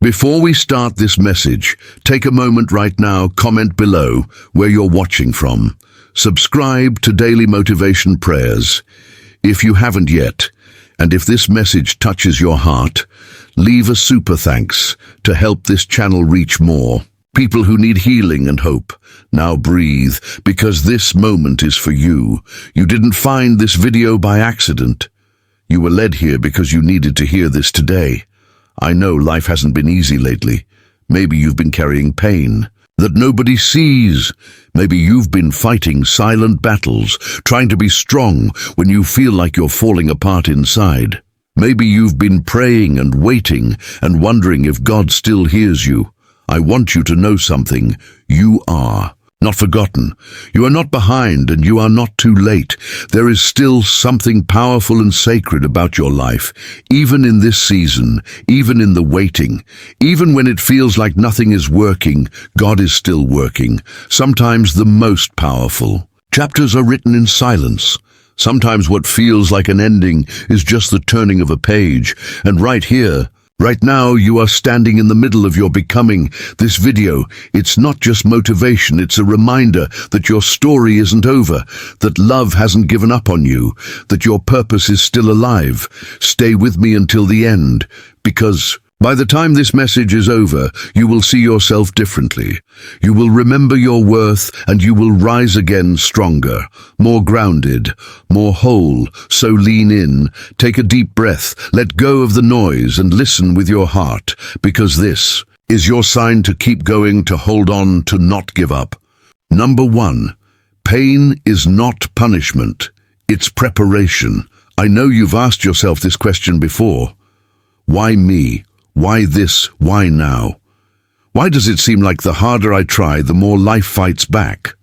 Before we start this message, take a moment right now, comment below where you're watching from. Subscribe to Daily Motivation Prayers if you haven't yet. And if this message touches your heart, leave a super thanks to help this channel reach more people who need healing and hope. Now breathe, because this moment is for you. You didn't find this video by accident. You were led here because you needed to hear this today. I know life hasn't been easy lately. Maybe you've been carrying pain that nobody sees. Maybe you've been fighting silent battles, trying to be strong when you feel like you're falling apart inside. Maybe you've been praying and waiting and wondering if God still hears you. I want you to know something. You are not forgotten. You are not behind, and you are not too late. There is still something powerful and sacred about your life, even in this season, even in the waiting. Even when it feels like nothing is working, God is still working. Sometimes the most powerful chapters are written in silence. Sometimes what feels like an ending is just the turning of a page. And right here, right now, you are standing in the middle of your becoming. This video, it's not just motivation, it's a reminder that your story isn't over, that love hasn't given up on you, that your purpose is still alive. Stay with me until the end, because by the time this message is over, you will see yourself differently. You will remember your worth, and you will rise again stronger, more grounded, more whole. So lean in, take a deep breath, let go of the noise, and listen with your heart, because this is your sign to keep going, to hold on, to not give up. Number 1, pain is not punishment. It's preparation. I know you've asked yourself this question before. Why me? Why this? Why now? Why does it seem like the harder I try, the more life fights back?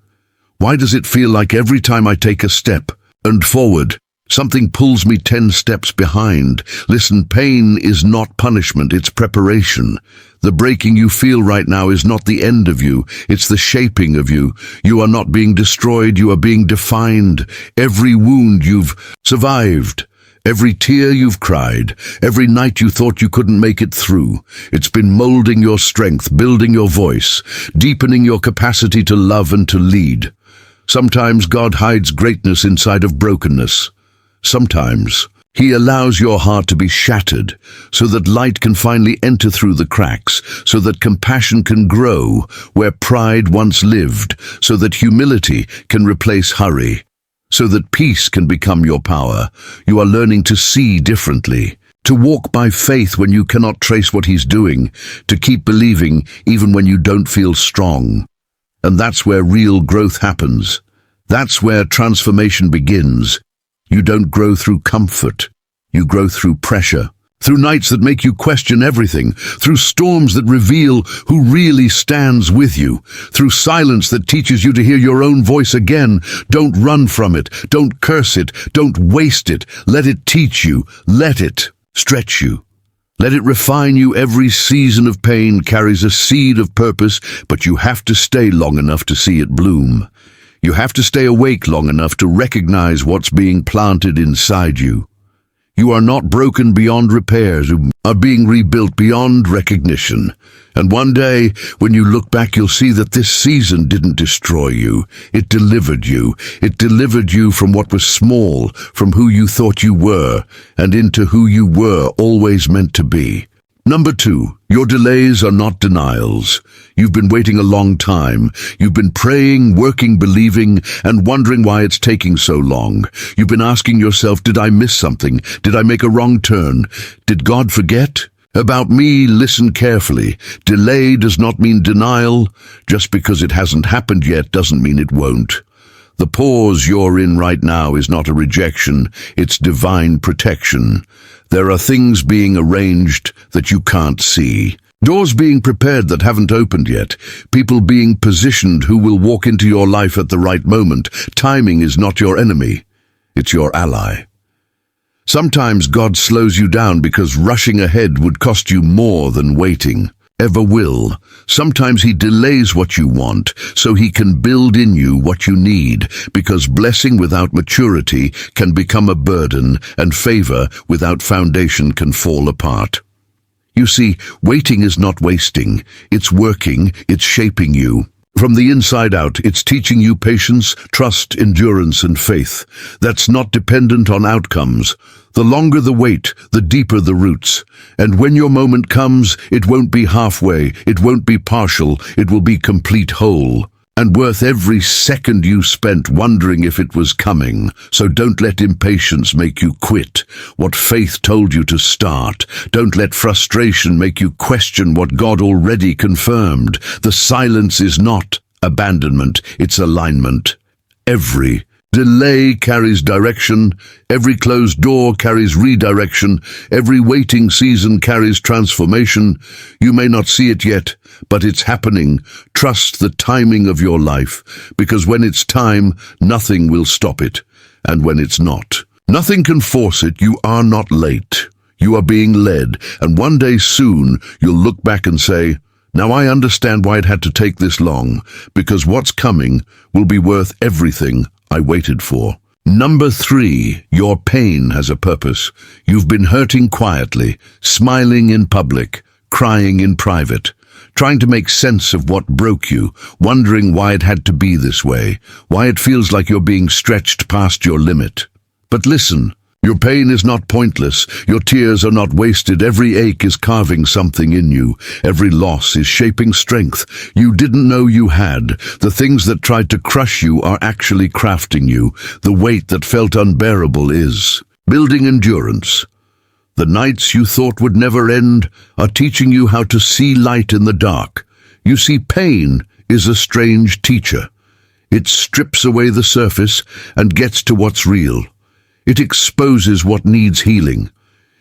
Why does it feel like every time I take a step and forward, something pulls me 10 steps behind? Listen, pain is not punishment, it's preparation. The breaking you feel right now is not the end of you, it's the shaping of you. You are not being destroyed, you are being defined. Every wound you've survived, every tear you've cried, every night you thought you couldn't make it through, it's been molding your strength, building your voice, deepening your capacity to love and to lead. Sometimes God hides greatness inside of brokenness. Sometimes He allows your heart to be shattered so that light can finally enter through the cracks, so that compassion can grow where pride once lived, so that humility can replace hurry, so that peace can become your power. You are learning to see differently, to walk by faith when you cannot trace what He's doing, to keep believing even when you don't feel strong. And that's where real growth happens. That's where transformation begins. You don't grow through comfort. You grow through pressure, through nights that make you question everything, through storms that reveal who really stands with you, through silence that teaches you to hear your own voice again. Don't run from it. Don't curse it. Don't waste it. Let it teach you. Let it stretch you. Let it refine you. Every season of pain carries a seed of purpose, but you have to stay long enough to see it bloom. You have to stay awake long enough to recognize what's being planted inside you. You are not broken beyond repairs, you are being rebuilt beyond recognition. And one day, when you look back, you'll see that this season didn't destroy you. It delivered you. It delivered you from what was small, from who you thought you were, and into who you were always meant to be. Number 2, your delays are not denials. You've been waiting a long time. You've been praying, working, believing, and wondering why it's taking so long. You've been asking yourself, did I miss something? Did I make a wrong turn? Did God forget about me? Listen carefully. Delay does not mean denial. Just because it hasn't happened yet doesn't mean it won't. The pause you're in right now is not a rejection, it's divine protection. There are things being arranged that you can't see. Doors being prepared that haven't opened yet. People being positioned who will walk into your life at the right moment. Timing is not your enemy, it's your ally. Sometimes God slows you down because rushing ahead would cost you more than waiting ever will. Sometimes He delays what you want so He can build in you what you need, because blessing without maturity can become a burden, and favor without foundation can fall apart. You see, waiting is not wasting. It's working, it's shaping you. From the inside out, it's teaching you patience, trust, endurance, and faith. That's not dependent on outcomes. The longer the wait, the deeper the roots. And when your moment comes, it won't be halfway, it won't be partial, it will be complete whole. And worth every second you spent wondering if it was coming. So don't let impatience make you quit what faith told you to start. Don't let frustration make you question what God already confirmed. The silence is not abandonment, it's alignment. Every delay carries direction, every closed door carries redirection, every waiting season carries transformation. You may not see it yet, but it's happening. Trust the timing of your life, because when it's time, nothing will stop it. And when it's not, nothing can force it. You are not late. You are being led, and one day soon you'll look back and say, now I understand why it had to take this long, because what's coming will be worth everything I waited for. Number 3, your pain has a purpose. You've been hurting quietly, smiling in public, crying in private, trying to make sense of what broke you, wondering why it had to be this way, why it feels like you're being stretched past your limit. But listen, your pain is not pointless. Your tears are not wasted. Every ache is carving something in you. Every loss is shaping strength you didn't know you had. The things that tried to crush you are actually crafting you. The weight that felt unbearable is building endurance. The nights you thought would never end are teaching you how to see light in the dark. You see, pain is a strange teacher. It strips away the surface and gets to what's real. It exposes what needs healing.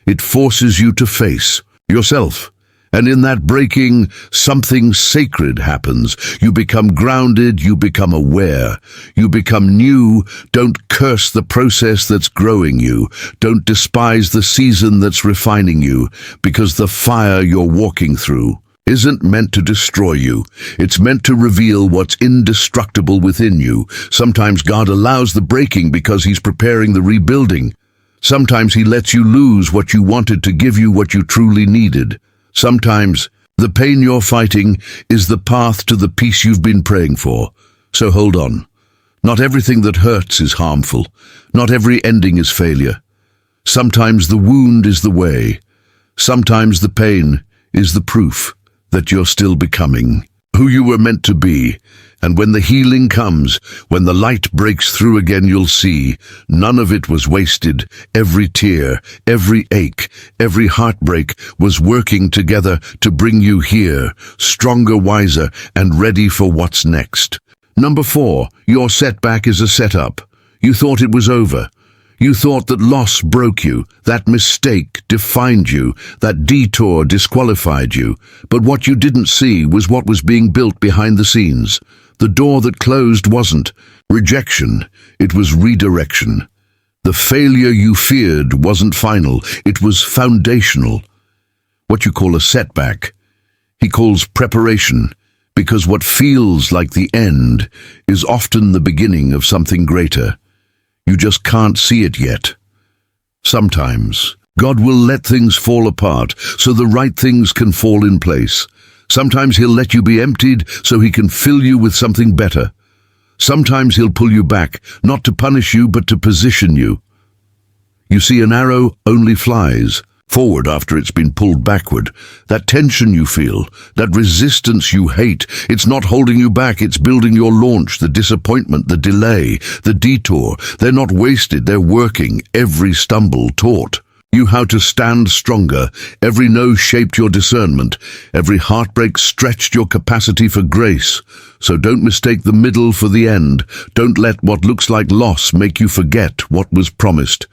It forces you to face yourself. And in that breaking, something sacred happens. You become grounded, you become aware, you become new. Don't curse the process that's growing you. Don't despise the season that's refining you, because the fire you're walking through isn't meant to destroy you. It's meant to reveal what's indestructible within you. Sometimes God allows the breaking because He's preparing the rebuilding. Sometimes He lets you lose what you wanted to give you what you truly needed. Sometimes the pain you're fighting is the path to the peace you've been praying for. So hold on. Not everything that hurts is harmful. Not every ending is failure. Sometimes the wound is the way. Sometimes the pain is the proof that you're still becoming who you were meant to be. And when the healing comes, when the light breaks through again, you'll see none of it was wasted. Every tear, every ache, every heartbreak was working together to bring you here, stronger, wiser, and ready for what's next. Number 4, your setback is a setup. You thought it was over. You thought that loss broke you, that mistake defined you, that detour disqualified you. But what you didn't see was what was being built behind the scenes. The door that closed wasn't rejection, it was redirection. The failure you feared wasn't final, it was foundational. What you call a setback, He calls preparation, because what feels like the end is often the beginning of something greater. You just can't see it yet. Sometimes God will let things fall apart so the right things can fall in place. Sometimes He'll let you be emptied so He can fill you with something better. Sometimes He'll pull you back, not to punish you but to position you. You see, an arrow only flies forward after it's been pulled backward. That tension you feel, that resistance you hate, it's not holding you back, it's building your launch. The disappointment, the delay, the detour, they're not wasted, they're working. Every stumble taught you how to stand stronger. Every no shaped your discernment. Every heartbreak stretched your capacity for grace. So don't mistake the middle for the end. Don't let what looks like loss make you forget what was promised.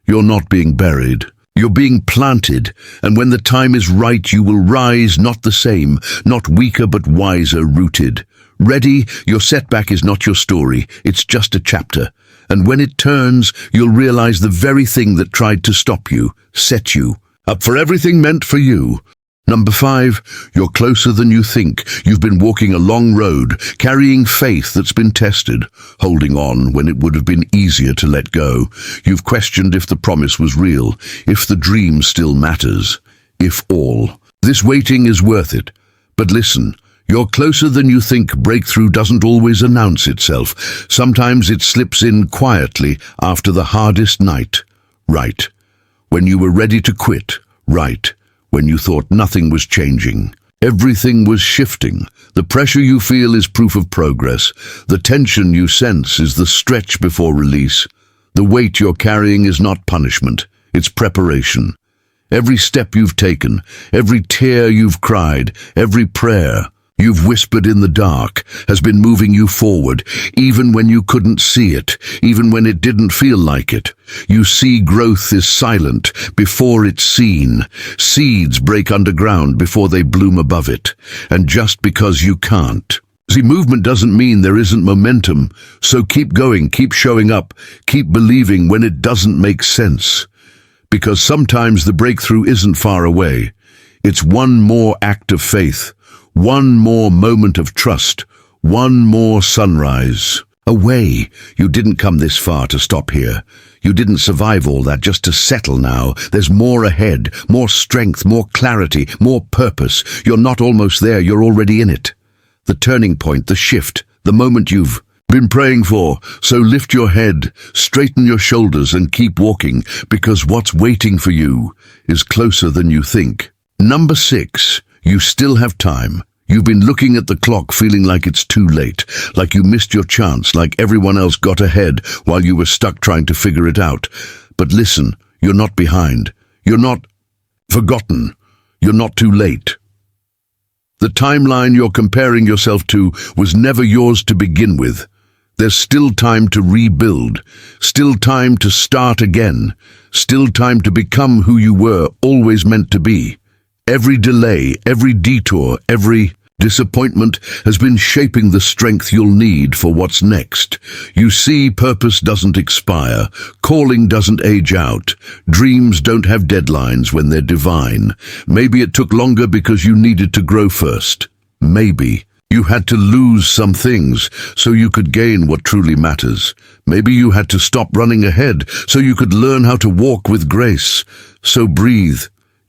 You're not being buried. You're being planted, and when the time is right, you will rise, not the same, not weaker but wiser, rooted. Ready? Your setback is not your story, it's just a chapter. And when it turns, you'll realize the very thing that tried to stop you, set you up for everything meant for you. Number 5, you're closer than you think. You've been walking a long road, carrying faith that's been tested, holding on when it would have been easier to let go. You've questioned if the promise was real, if the dream still matters. if all. This waiting is worth it. But listen, you're closer than you think. Breakthrough doesn't always announce itself. Sometimes it slips in quietly after the hardest night. Right when you were ready to quit. Right when you thought nothing was changing. Everything was shifting. The pressure you feel is proof of progress. The tension you sense is the stretch before release. The weight you're carrying is not punishment, it's preparation. Every step you've taken, every tear you've cried, every prayer you've whispered in the dark has been moving you forward, even when you couldn't see it, even when it didn't feel like it. You see, growth is silent before it's seen. Seeds break underground before they bloom above it. And just because you can't. See, movement doesn't mean there isn't momentum. So keep going, keep showing up, keep believing when it doesn't make sense. Because sometimes the breakthrough isn't far away. It's one more act of faith. One more moment of trust, one more sunrise. Away. You didn't come this far to stop here. You didn't survive all that just to settle now. There's more ahead, more strength, more clarity, more purpose. You're not almost there, you're already in it. The turning point, the shift, the moment you've been praying for. So lift your head, straighten your shoulders and keep walking, because what's waiting for you is closer than you think. Number 6. You still have time. You've been looking at the clock feeling like it's too late, like you missed your chance, like everyone else got ahead while you were stuck trying to figure it out. But listen, you're not behind. You're not forgotten. You're not too late. The timeline you're comparing yourself to was never yours to begin with. There's still time to rebuild, still time to start again, still time to become who you were always meant to be. Every delay, every detour, every disappointment has been shaping the strength you'll need for what's next. You see, purpose doesn't expire, calling doesn't age out, dreams don't have deadlines when they're divine. Maybe it took longer because you needed to grow first. Maybe you had to lose some things so you could gain what truly matters. Maybe you had to stop running ahead so you could learn how to walk with grace. So breathe.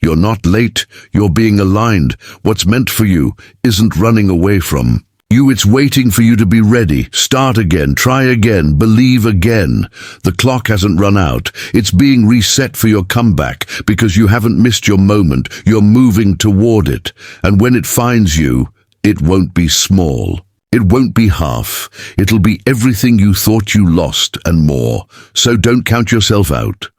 You're not late, you're being aligned. What's meant for you isn't running away from you, it's waiting for you to be ready. Start again, try again, believe again. The clock hasn't run out, it's being reset for your comeback because you haven't missed your moment, you're moving toward it. And when it finds you, it won't be small. It won't be half. It'll be everything you thought you lost and more. So don't count yourself out.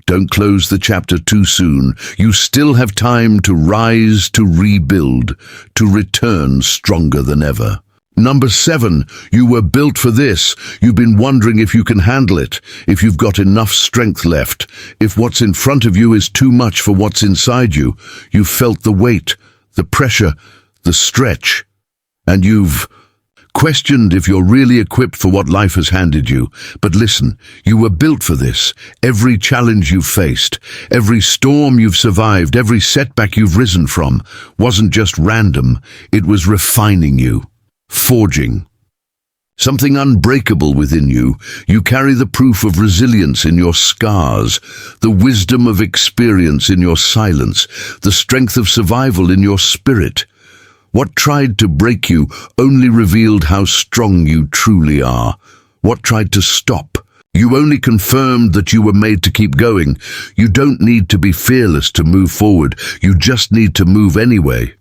Don't close the chapter too soon. You still have time to rise, to rebuild, to return stronger than ever. Number 7, you were built for this. You've been wondering if you can handle it, if you've got enough strength left, if what's in front of you is too much for what's inside you. You've felt the weight, the pressure, the stretch, and you've questioned if you're really equipped for what life has handed you. But listen, you were built for this. Every challenge you've faced, every storm you've survived, every setback you've risen from wasn't just random, it was refining you, forging something unbreakable within you. You carry the proof of resilience in your scars, the wisdom of experience in your silence, the strength of survival in your spirit. What tried to break you only revealed how strong you truly are. What tried to stop you only confirmed that you were made to keep going. You don't need to be fearless to move forward. You just need to move anyway.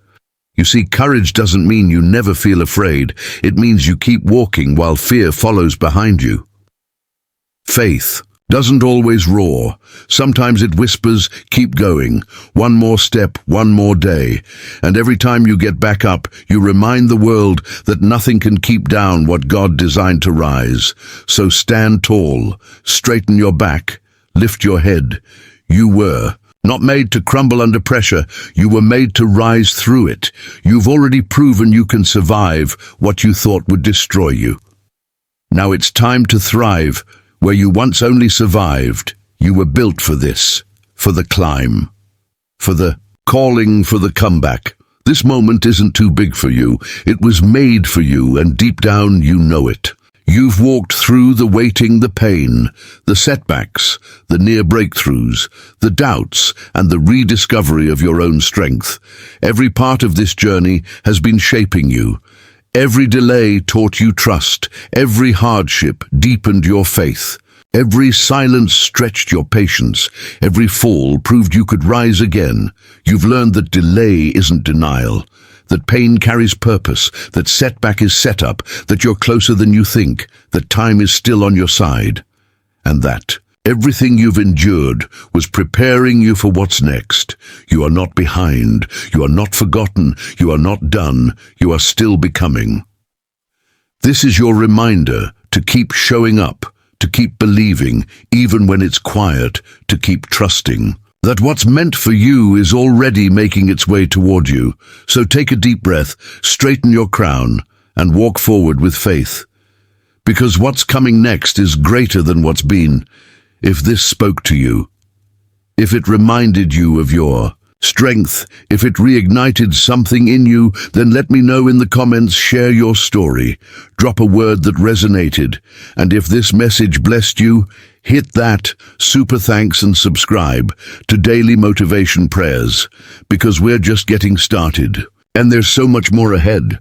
You see, courage doesn't mean you never feel afraid. It means you keep walking while fear follows behind you. Faith doesn't always roar. Sometimes it whispers, keep going, one more step, one more day. And every time you get back up, you remind the world that nothing can keep down what God designed to rise. So stand tall, straighten your back, lift your head. You were not made to crumble under pressure. You were made to rise through it. You've already proven you can survive what you thought would destroy you. Now it's time to thrive. Where you once only survived, you were built for this, for the climb, for the calling, for the comeback. This moment isn't too big for you. It was made for you, and deep down you know it. You've walked through the waiting, the pain, the setbacks, the near breakthroughs, the doubts, and the rediscovery of your own strength. Every part of this journey has been shaping you. Every delay taught you trust. Every hardship deepened your faith. Every silence stretched your patience. Every fall proved you could rise again. You've learned that delay isn't denial, that pain carries purpose, that setback is set up, that you're closer than you think, that time is still on your side, and that everything you've endured was preparing you for what's next. You are not behind. You are not forgotten. You are not done. You are still becoming. This is your reminder to keep showing up, to keep believing, even when it's quiet, to keep trusting that what's meant for you is already making its way toward you. So take a deep breath, straighten your crown, and walk forward with faith. Because what's coming next is greater than what's been. If this spoke to you, if it reminded you of your strength, if it reignited something in you, then let me know in the comments. Share your story, drop a word that resonated, and if this message blessed you, hit that super thanks and subscribe to Daily Motivation Prayers, because we're just getting started, and there's so much more ahead.